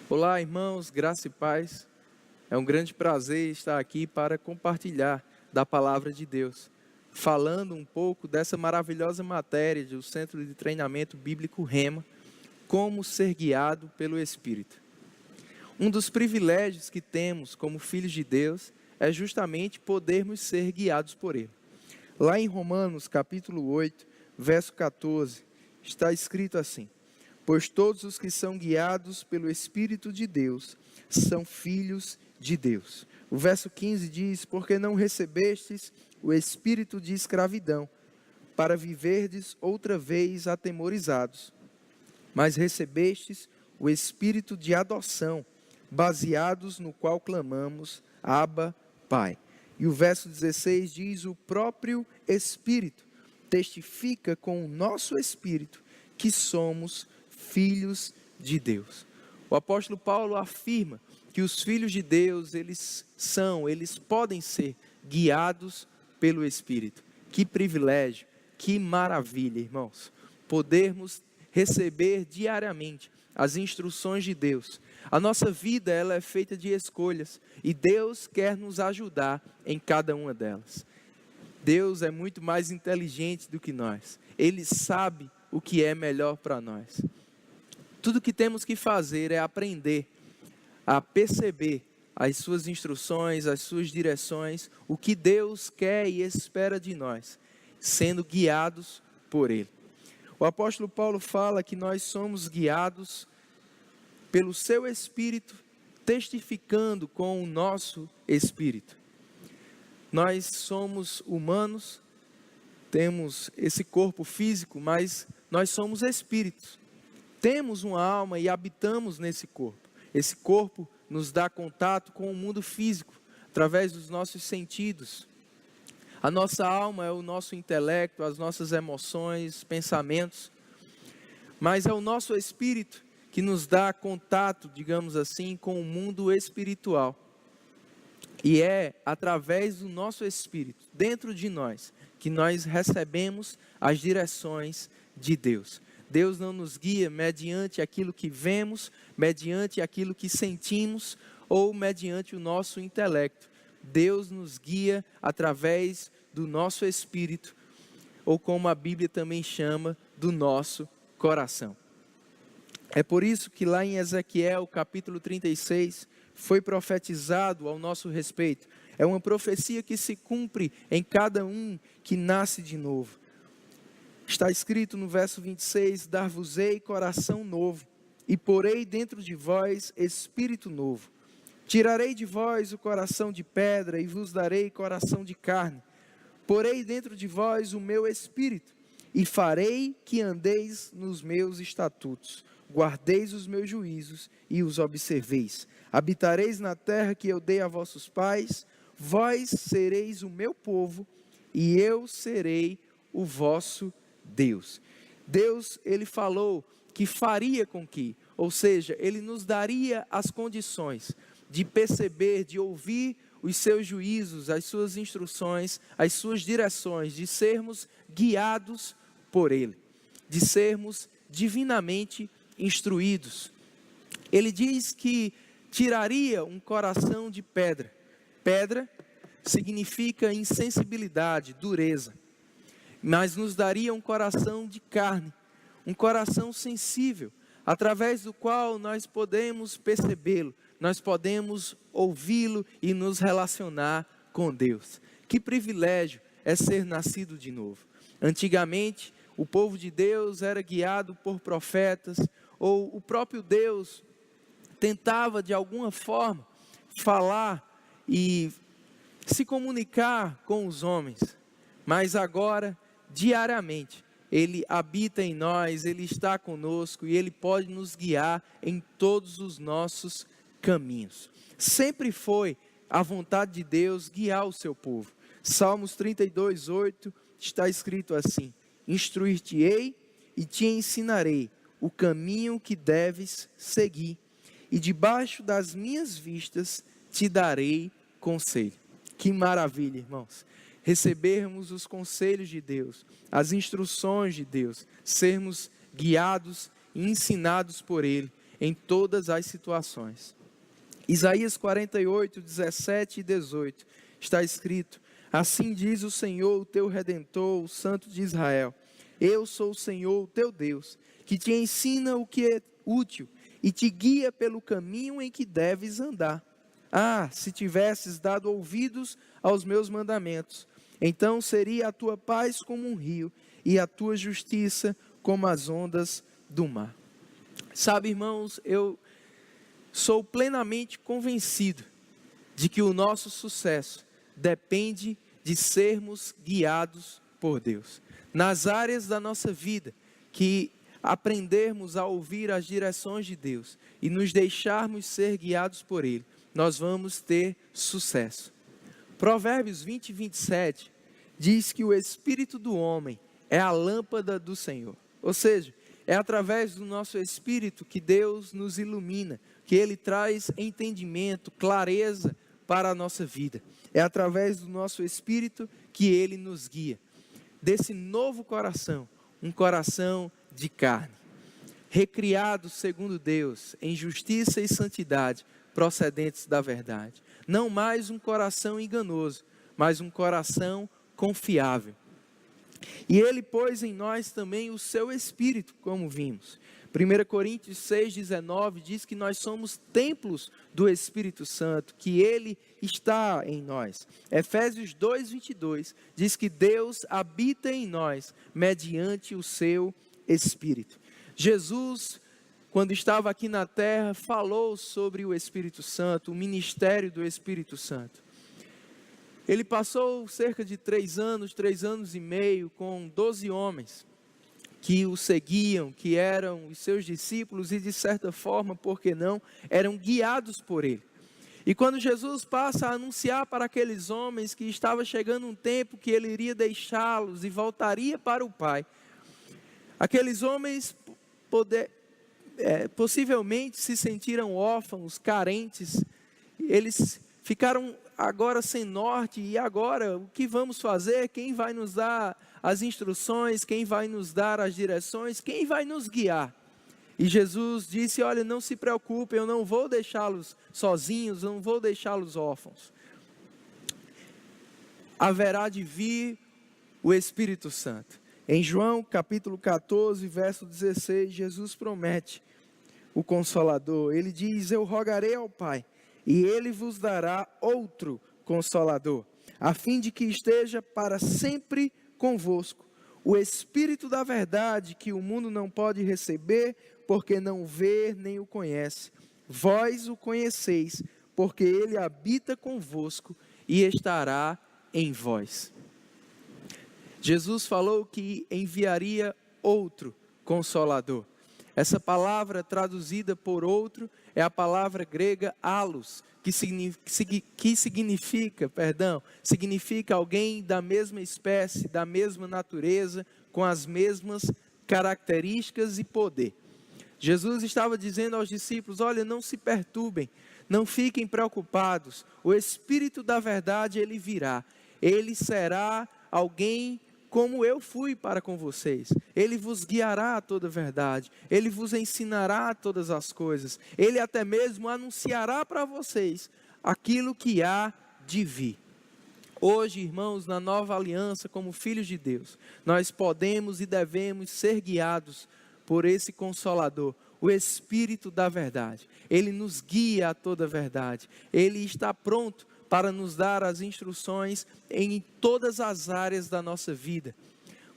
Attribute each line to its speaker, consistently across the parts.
Speaker 1: Olá, irmãos, graça e paz. É um grande prazer estar aqui para compartilhar da palavra de Deus, falando um pouco dessa maravilhosa matéria do Centro de Treinamento Bíblico Rema, como ser guiado pelo Espírito. Um dos privilégios que temos como filhos de Deus é justamente podermos ser guiados por Ele. Lá em Romanos, capítulo 8, verso 14, está escrito assim: pois todos os que são guiados pelo Espírito de Deus são filhos de Deus. O verso 15 diz: porque não recebestes o espírito de escravidão, para viverdes outra vez atemorizados, mas recebestes o espírito de adoção, baseados no qual clamamos, Abba, Pai. E o verso 16 diz: o próprio Espírito testifica com o nosso espírito que somos filhos de Deus. O apóstolo Paulo afirma que os filhos de Deus, eles podem ser guiados pelo Espírito. Que privilégio, que maravilha, irmãos, podermos receber diariamente as instruções de Deus. A nossa vida, ela é feita de escolhas e Deus quer nos ajudar em cada uma delas. Deus é muito mais inteligente do que nós. Ele sabe o que é melhor para nós. Tudo que temos que fazer é aprender a perceber as suas instruções, as suas direções, o que Deus quer e espera de nós, sendo guiados por Ele. O apóstolo Paulo fala que nós somos guiados pelo seu Espírito, testificando com o nosso Espírito. Nós somos humanos, temos esse corpo físico, mas nós somos espíritos. Temos uma alma e habitamos nesse corpo. Esse corpo nos dá contato com o mundo físico, através dos nossos sentidos. A nossa alma é o nosso intelecto, as nossas emoções, pensamentos. Mas é o nosso espírito que nos dá contato, digamos assim, com o mundo espiritual. E é através do nosso espírito, dentro de nós, que nós recebemos as direções de Deus. Deus não nos guia mediante aquilo que vemos, mediante aquilo que sentimos ou mediante o nosso intelecto. Deus nos guia através do nosso espírito, ou como a Bíblia também chama, do nosso coração. É por isso que lá em Ezequiel, capítulo 36, foi profetizado ao nosso respeito. É uma profecia que se cumpre em cada um que nasce de novo. Está escrito no verso 26, dar-vos-ei coração novo, e porei dentro de vós espírito novo. Tirarei de vós o coração de pedra, e vos darei coração de carne. Porei dentro de vós o meu espírito, e farei que andeis nos meus estatutos. Guardeis os meus juízos, e os observeis. Habitareis na terra que eu dei a vossos pais, vós sereis o meu povo, e eu serei o vosso Deus. Deus, Ele falou que faria com que, ou seja, Ele nos daria as condições de perceber, de ouvir os seus juízos, as suas instruções, as suas direções, de sermos guiados por Ele, de sermos divinamente instruídos. Ele diz que tiraria um coração de pedra. Pedra significa insensibilidade, dureza. Mas nos daria um coração de carne, um coração sensível, através do qual nós podemos percebê-lo, nós podemos ouvi-lo e nos relacionar com Deus. Que privilégio é ser nascido de novo. Antigamente, o povo de Deus era guiado por profetas, ou o próprio Deus tentava de alguma forma falar e se comunicar com os homens, mas agora, diariamente, Ele habita em nós, Ele está conosco e Ele pode nos guiar em todos os nossos caminhos. Sempre foi a vontade de Deus guiar o seu povo. Salmos 32:8 está escrito assim: instruir-te-ei e te ensinarei o caminho que deves seguir, e debaixo das minhas vistas te darei conselho. Que maravilha, irmãos, recebermos os conselhos de Deus, as instruções de Deus, sermos guiados e ensinados por Ele. em todas as situações. Isaías 48, 17 e 18, está escrito: assim diz o Senhor, o teu Redentor, o Santo de Israel: eu sou o Senhor, o teu Deus, que te ensina o que é útil e te guia pelo caminho em que deves andar. Ah, se tivesses dado ouvidos aos meus mandamentos, então seria a tua paz como um rio e a tua justiça como as ondas do mar. Sabe, irmãos, eu sou plenamente convencido de que o nosso sucesso depende de sermos guiados por Deus. Nas áreas da nossa vida que aprendermos a ouvir as direções de Deus e nos deixarmos ser guiados por Ele, nós vamos ter sucesso. Provérbios 20 e 27 diz que o espírito do homem é a lâmpada do Senhor. Ou seja, é através do nosso espírito que Deus nos ilumina, que Ele traz entendimento, clareza para a nossa vida. É através do nosso espírito que Ele nos guia. Desse novo coração, um coração de carne, recriado segundo Deus, em justiça e santidade, procedentes da verdade. Não mais um coração enganoso, mas um coração confiável. E Ele pôs em nós também o seu Espírito, como vimos. 1 Coríntios 6,19 diz que nós somos templos do Espírito Santo, que Ele está em nós. Efésios 2,22 diz que Deus habita em nós, mediante o seu Espírito. Jesus, quando estava aqui na terra, falou sobre o Espírito Santo, o ministério do Espírito Santo. Ele passou cerca de 3 anos e meio, com 12 homens que o seguiam, que eram os seus discípulos e de certa forma, por que não, eram guiados por ele. E quando Jesus passa a anunciar para aqueles homens que estava chegando um tempo que ele iria deixá-los e voltaria para o Pai, aqueles homens possivelmente se sentiram órfãos, carentes, eles ficaram agora sem norte, e agora o que vamos fazer? Quem vai nos dar as instruções? Quem vai nos dar as direções? Quem vai nos guiar? E Jesus disse: olha, não se preocupem, eu não vou deixá-los sozinhos, não vou deixá-los órfãos. Haverá de vir o Espírito Santo. Em João capítulo 14, verso 16, Jesus promete o Consolador. Ele diz: eu rogarei ao Pai, e Ele vos dará outro Consolador, a fim de que esteja para sempre convosco, o Espírito da verdade, que o mundo não pode receber, porque não vê nem o conhece. Vós o conheceis, porque Ele habita convosco e estará em vós. Jesus falou que enviaria outro Consolador. Essa palavra traduzida por outro é a palavra grega allos, que significa alguém da mesma espécie, da mesma natureza, com as mesmas características e poder. Jesus estava dizendo aos discípulos: olha, não se perturbem, não fiquem preocupados, o Espírito da verdade, Ele virá, Ele será alguém como eu fui para com vocês. Ele vos guiará a toda a verdade, Ele vos ensinará todas as coisas, Ele até mesmo anunciará para vocês aquilo que há de vir. Hoje, irmãos, na nova aliança, como filhos de Deus, nós podemos e devemos ser guiados por esse Consolador, o Espírito da verdade. Ele nos guia a toda a verdade, Ele está pronto para nos dar as instruções em todas as áreas da nossa vida.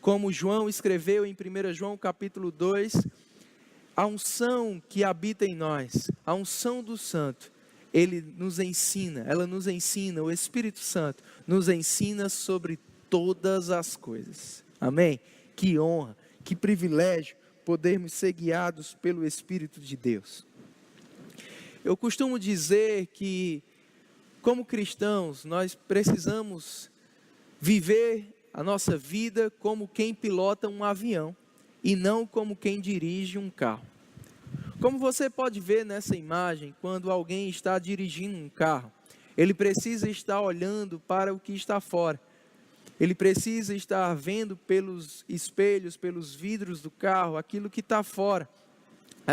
Speaker 1: Como João escreveu em 1 João capítulo 2, a unção que habita em nós, a unção do Santo, ela nos ensina, o Espírito Santo nos ensina sobre todas as coisas. Amém? Que honra, que privilégio podermos ser guiados pelo Espírito de Deus. Eu costumo dizer que, como cristãos, nós precisamos viver a nossa vida como quem pilota um avião e não como quem dirige um carro. Como você pode ver nessa imagem, quando alguém está dirigindo um carro, ele precisa estar olhando para o que está fora. Ele precisa estar vendo pelos espelhos, pelos vidros do carro, aquilo que está fora.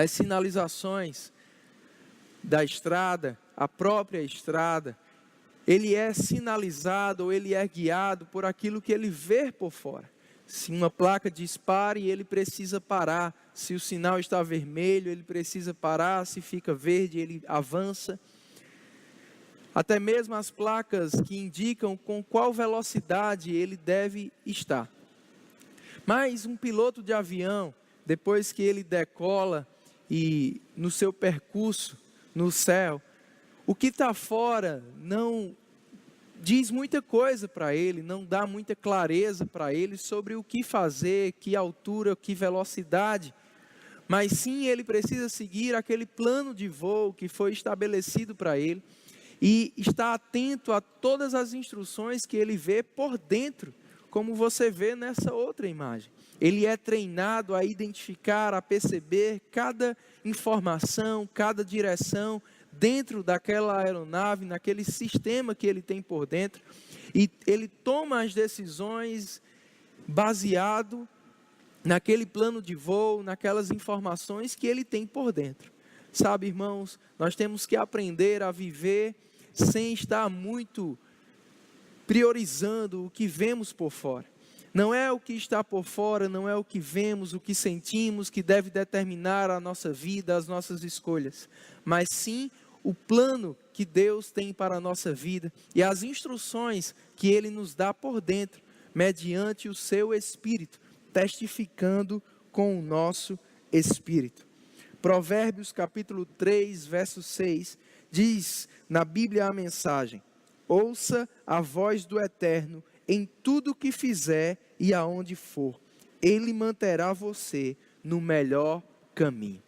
Speaker 1: as sinalizações da estrada, a própria estrada, ele é sinalizado ou ele é guiado por aquilo que ele vê por fora. Se uma placa diz pare, ele precisa parar. Se o sinal está vermelho, ele precisa parar. Se fica verde, ele avança. Até mesmo as placas que indicam com qual velocidade ele deve estar. Mas um piloto de avião, depois que ele decola e no seu percurso no céu, o que está fora não diz muita coisa para ele, não dá muita clareza para ele sobre o que fazer, que altura, que velocidade. Mas sim, ele precisa seguir aquele plano de voo que foi estabelecido para ele e estar atento a todas as instruções que ele vê por dentro, como você vê nessa outra imagem. Ele é treinado a identificar, a perceber cada informação, cada direção dentro daquela aeronave, naquele sistema que ele tem por dentro. E ele toma as decisões baseado naquele plano de voo, naquelas informações que ele tem por dentro. Sabe, irmãos, nós temos que aprender a viver sem estar muito priorizando o que vemos por fora. Não é o que está por fora, não é o que vemos, o que sentimos que deve determinar a nossa vida, as nossas escolhas, mas sim o plano que Deus tem para a nossa vida e as instruções que Ele nos dá por dentro, mediante o seu Espírito, testificando com o nosso Espírito. Provérbios capítulo 3, verso 6, diz na Bíblia a mensagem: ouça a voz do Eterno em tudo o que fizer e aonde for, Ele manterá você no melhor caminho.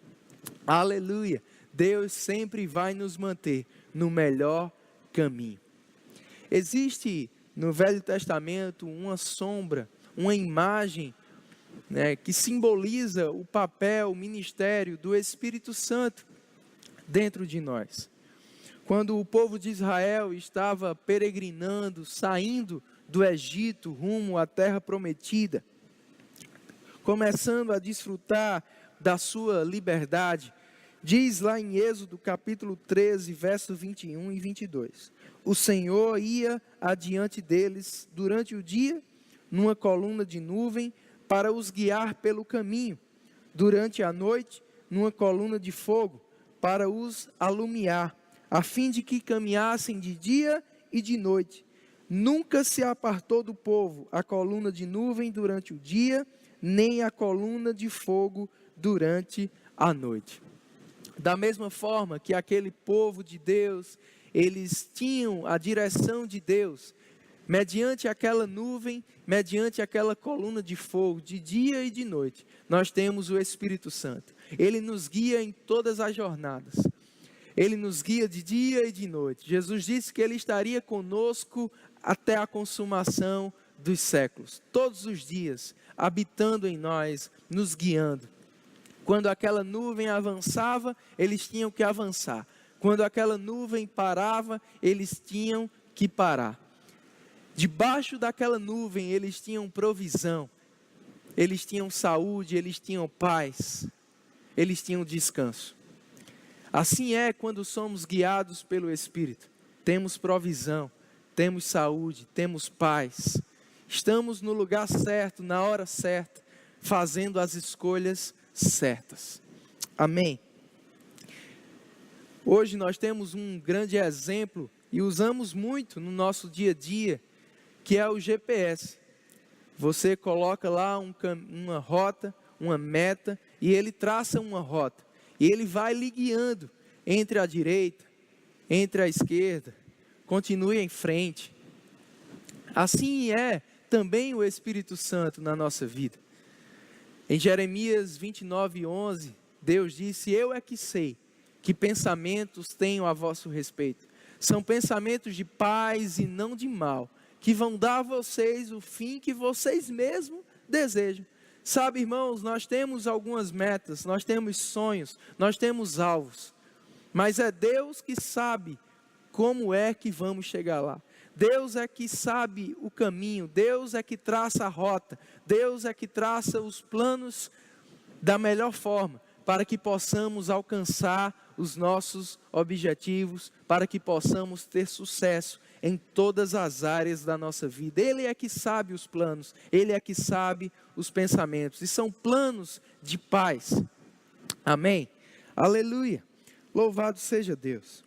Speaker 1: Aleluia! Deus sempre vai nos manter no melhor caminho. Existe no Velho Testamento uma sombra, uma imagem, que simboliza o papel, o ministério do Espírito Santo dentro de nós. Quando o povo de Israel estava peregrinando, saindo do Egito rumo à terra prometida, começando a desfrutar da sua liberdade, diz lá em Êxodo capítulo 13, verso 21 e 22, o Senhor ia adiante deles durante o dia, numa coluna de nuvem, para os guiar pelo caminho, durante a noite, numa coluna de fogo, para os alumiar, a fim de que caminhassem de dia e de noite. Nunca se apartou do povo a coluna de nuvem durante o dia, nem a coluna de fogo durante a noite. Da mesma forma que aquele povo de Deus, eles tinham a direção de Deus, mediante aquela nuvem, mediante aquela coluna de fogo, de dia e de noite, nós temos o Espírito Santo. Ele nos guia em todas as jornadas. Ele nos guia de dia e de noite. Jesus disse que Ele estaria conosco até a consumação dos séculos. Todos os dias, habitando em nós, nos guiando. Quando aquela nuvem avançava, eles tinham que avançar. Quando aquela nuvem parava, eles tinham que parar. Debaixo daquela nuvem, eles tinham provisão. Eles tinham saúde, eles tinham paz. Eles tinham descanso. Assim é quando somos guiados pelo Espírito. Temos provisão, temos saúde, temos paz. Estamos no lugar certo, na hora certa, fazendo as escolhas certas. Amém. Hoje nós temos um grande exemplo e usamos muito no nosso dia a dia, que é o GPS. Você coloca lá uma rota, uma meta, e ele traça uma rota. E ele vai lhe guiando entre a direita, entre a esquerda, continue em frente. Assim é também o Espírito Santo na nossa vida. Em Jeremias 29:11, Deus disse: eu é que sei que pensamentos tenho a vosso respeito. São pensamentos de paz e não de mal, que vão dar a vocês o fim que vocês mesmos desejam. Sabe, irmãos, nós temos algumas metas, nós temos sonhos, nós temos alvos. Mas é Deus que sabe como é que vamos chegar lá. Deus é que sabe o caminho, Deus é que traça a rota, Deus é que traça os planos da melhor forma, para que possamos alcançar os nossos objetivos, para que possamos ter sucesso em todas as áreas da nossa vida. Ele é que sabe os planos, Ele é que sabe os pensamentos, e são planos de paz. Amém? Aleluia! Louvado seja Deus!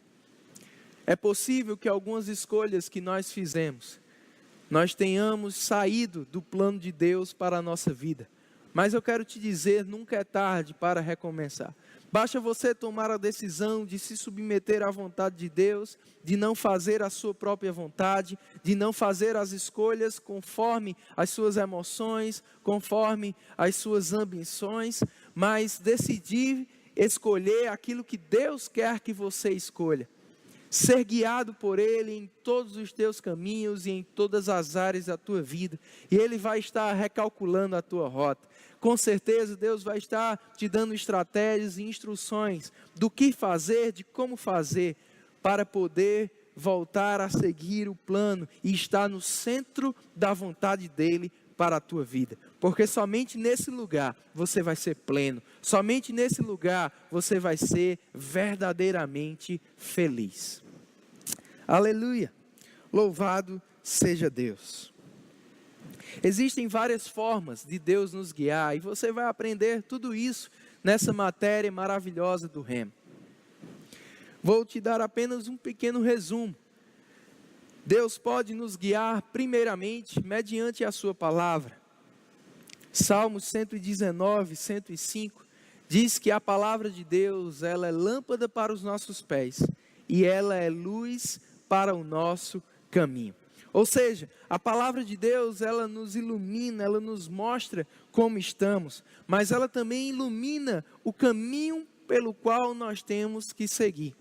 Speaker 1: É possível que algumas escolhas que nós fizemos, nós tenhamos saído do plano de Deus para a nossa vida. Mas eu quero te dizer, nunca é tarde para recomeçar. Basta você tomar a decisão de se submeter à vontade de Deus, de não fazer a sua própria vontade, de não fazer as escolhas conforme as suas emoções, conforme as suas ambições, mas decidir escolher aquilo que Deus quer que você escolha. Ser guiado por Ele em todos os teus caminhos e em todas as áreas da tua vida. E Ele vai estar recalculando a tua rota. Com certeza Deus vai estar te dando estratégias e instruções do que fazer, de como fazer, para poder voltar a seguir o plano e estar no centro da vontade dEle para a tua vida. Porque somente nesse lugar você vai ser pleno. Somente nesse lugar você vai ser verdadeiramente feliz. Aleluia! Louvado seja Deus! Existem várias formas de Deus nos guiar e você vai aprender tudo isso nessa matéria maravilhosa do Rema. Vou te dar apenas um pequeno resumo. Deus pode nos guiar primeiramente mediante a sua palavra. Salmos 119, 105 diz que a palavra de Deus, ela é lâmpada para os nossos pés e ela é luz para o nosso caminho. Ou seja, a palavra de Deus, ela nos ilumina, ela nos mostra como estamos, mas ela também ilumina o caminho pelo qual nós temos que seguir.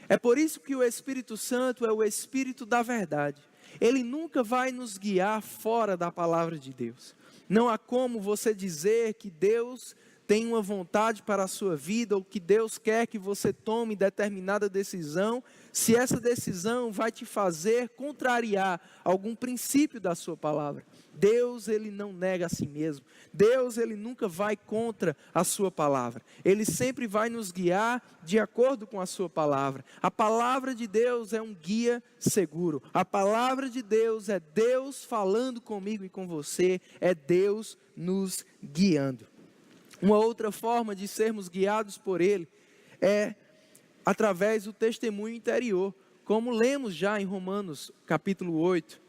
Speaker 1: É por isso que o Espírito Santo é o Espírito da verdade. Ele nunca vai nos guiar fora da palavra de Deus. Não há como você dizer que Deus tem uma vontade para a sua vida, ou que Deus quer que você tome determinada decisão, se essa decisão vai te fazer contrariar algum princípio da sua palavra. Deus, Ele não nega a si mesmo. Deus, Ele nunca vai contra a sua palavra. Ele sempre vai nos guiar de acordo com a sua palavra. A palavra de Deus é um guia seguro. A palavra de Deus é Deus falando comigo e com você. É Deus nos guiando. Uma outra forma de sermos guiados por Ele é através do testemunho interior. Como lemos já em Romanos capítulo 8,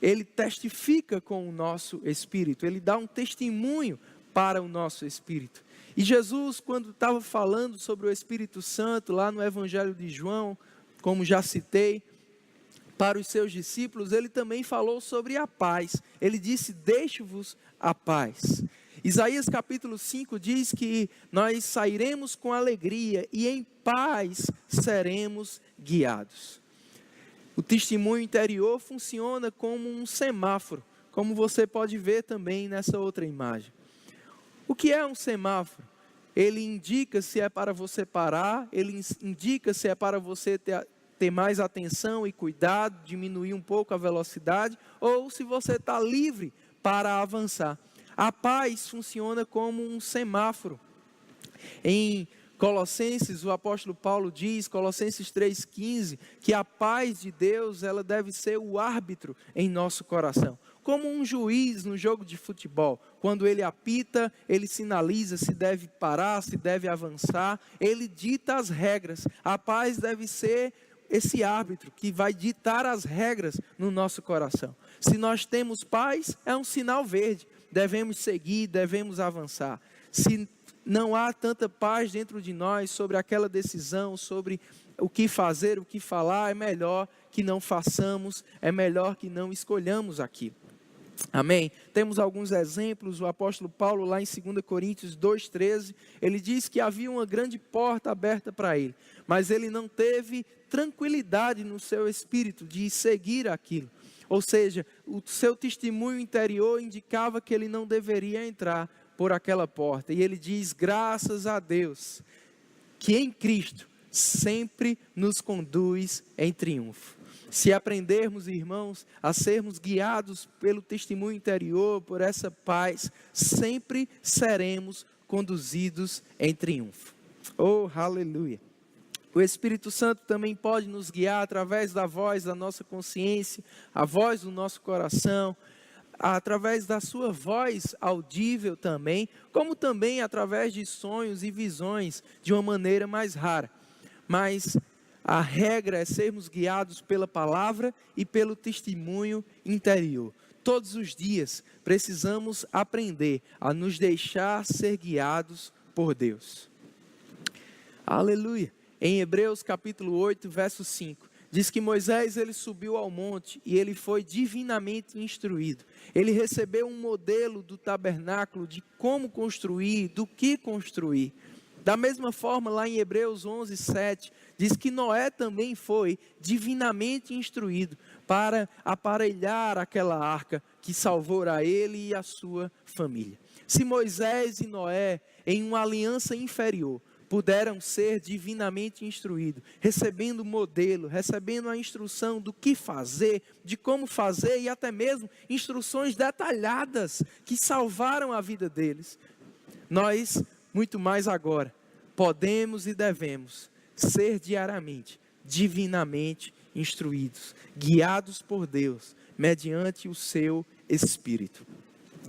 Speaker 1: Ele testifica com o nosso espírito, Ele dá um testemunho para o nosso espírito. E Jesus, quando estava falando sobre o Espírito Santo, lá no Evangelho de João, como já citei, para os seus discípulos, Ele também falou sobre a paz. Ele disse, deixo-vos a paz. Isaías capítulo 5 diz que nós sairemos com alegria e em paz seremos guiados. O testemunho interior funciona como um semáforo, como você pode ver também nessa outra imagem. O que é um semáforo? Ele indica se é para você parar, ele indica se é para você ter mais atenção e cuidado, diminuir um pouco a velocidade, ou se você está livre para avançar. A paz funciona como um semáforo. Em Colossenses, o apóstolo Paulo diz, Colossenses 3,15, que a paz de Deus, ela deve ser o árbitro em nosso coração. Como um juiz no jogo de futebol, quando ele apita, ele sinaliza se deve parar, se deve avançar, ele dita as regras. A paz deve ser esse árbitro que vai ditar as regras no nosso coração. Se nós temos paz, é um sinal verde. Devemos seguir, devemos avançar. Se não há tanta paz dentro de nós sobre aquela decisão, sobre o que fazer, o que falar, é melhor que não façamos, é melhor que não escolhamos aquilo. Amém? Temos alguns exemplos. O apóstolo Paulo, lá em 2 Coríntios 2,13, ele diz que havia uma grande porta aberta para ele, mas ele não teve tranquilidade no seu espírito de seguir aquilo. Ou seja, o seu testemunho interior indicava que ele não deveria entrar por aquela porta. E ele diz, graças a Deus, que em Cristo sempre nos conduz em triunfo. Se aprendermos, irmãos, a sermos guiados pelo testemunho interior, por essa paz, sempre seremos conduzidos em triunfo. Oh, aleluia! O Espírito Santo também pode nos guiar através da voz da nossa consciência, a voz do nosso coração, através da sua voz audível também, como também através de sonhos e visões de uma maneira mais rara. Mas a regra é sermos guiados pela palavra e pelo testemunho interior. Todos os dias precisamos aprender a nos deixar ser guiados por Deus. Aleluia! Em Hebreus capítulo 8, verso 5, diz que Moisés ele subiu ao monte e ele foi divinamente instruído. Ele recebeu um modelo do tabernáculo, de como construir, do que construir. Da mesma forma, lá em Hebreus 11, 7, diz que Noé também foi divinamente instruído para aparelhar aquela arca que salvou a ele e a sua família. Se Moisés e Noé, em uma aliança inferior, puderam ser divinamente instruídos, recebendo o modelo, recebendo a instrução do que fazer, de como fazer e até mesmo instruções detalhadas que salvaram a vida deles. Nós, muito mais agora, podemos e devemos ser diariamente, divinamente instruídos, guiados por Deus, mediante o seu Espírito.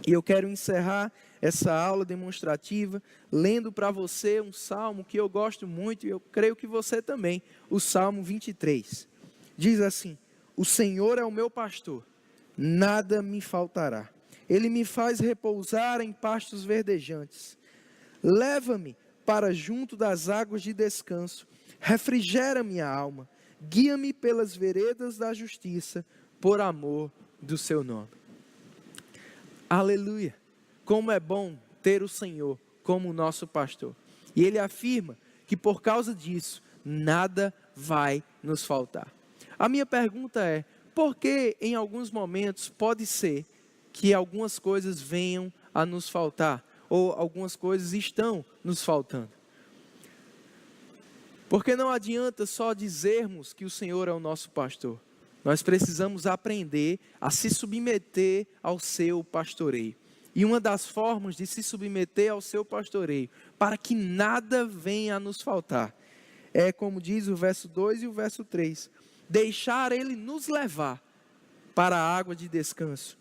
Speaker 1: E eu quero encerrar essa aula demonstrativa, lendo para você um salmo que eu gosto muito, e eu creio que você também, o Salmo 23. Diz assim: o Senhor é o meu pastor, nada me faltará. Ele me faz repousar em pastos verdejantes. Leva-me para junto das águas de descanso, refrigera minha alma, guia-me pelas veredas da justiça, por amor do seu nome. Aleluia! Como é bom ter o Senhor como nosso pastor. E Ele afirma que por causa disso, nada vai nos faltar. A minha pergunta é, por que em alguns momentos pode ser que algumas coisas venham a nos faltar? Ou algumas coisas estão nos faltando? Porque não adianta só dizermos que o Senhor é o nosso pastor. Nós precisamos aprender a se submeter ao seu pastoreio. E uma das formas de se submeter ao seu pastoreio, para que nada venha a nos faltar, é como diz o verso 2 e o verso 3, deixar Ele nos levar para a água de descanso,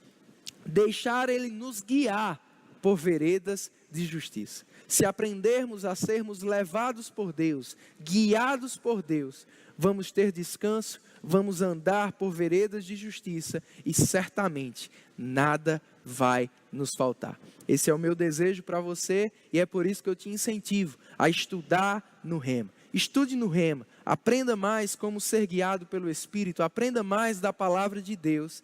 Speaker 1: deixar Ele nos guiar por veredas de justiça. Se aprendermos a sermos levados por Deus, guiados por Deus, vamos ter descanso, vamos andar por veredas de justiça e certamente nada vai nos faltar. Esse é o meu desejo para você e é por isso que eu te incentivo a estudar no Rema. Estude no Rema, aprenda mais como ser guiado pelo Espírito, aprenda mais da palavra de Deus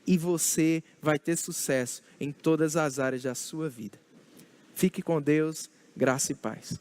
Speaker 1: e você vai ter sucesso em todas as áreas da sua vida. Fique com Deus, graça e paz.